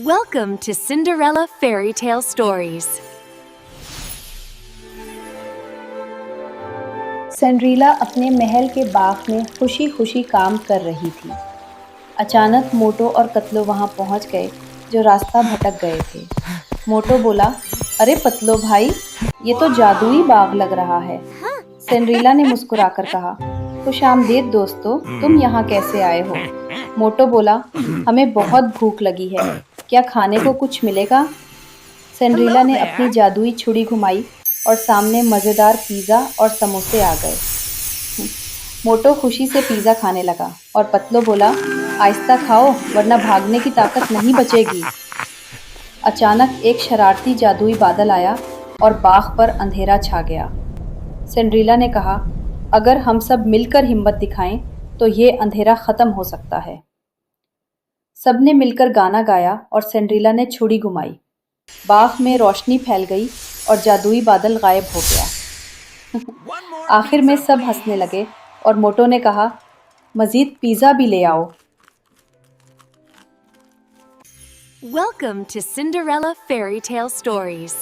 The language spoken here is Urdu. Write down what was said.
Welcome to Cinderella Fairy Tale Stories. Cinderella اپنے محل کے باغ میں خوشی خوشی کام کر رہی تھی۔ اچانک موٹو اور کتلو وہاں پہنچ گئے جو راستہ بھٹک گئے تھے۔ موٹو بولا، ارے پتلو بھائی، یہ تو جادوئی باغ لگ رہا ہے۔ سنڈریلا نے مسکرا کر کہا، خوش آمدید دوستو، تم یہاں کیسے آئے ہو؟ موٹو بولا، ہمیں بہت بھوک لگی ہے، کیا کھانے کو کچھ ملے گا؟ سنڈریلا نے اپنی جادوئی چھڑی گھمائی اور سامنے مزیدار پیزا اور سموسے آ گئے۔ موٹو خوشی سے پیزا کھانے لگا اور پتلو بولا، آہستہ کھاؤ ورنہ بھاگنے کی طاقت نہیں بچے گی۔ اچانک ایک شرارتی جادوئی بادل آیا اور باغ پر اندھیرا چھا گیا۔ سنڈریلا نے کہا، اگر ہم سب مل کر ہمت دکھائیں تو یہ اندھیرا ختم ہو سکتا ہے۔ سب نے مل کر گانا گایا اور سنڈریلا نے چھڑی گھمائی۔ باغ میں روشنی پھیل گئی اور جادوئی بادل غائب ہو گیا۔ آخر میں سب ہنسنے لگے اور موٹو نے کہا، مزید پیزا بھی لے آؤ۔ Welcome to Cinderella Fairy Tale Stories.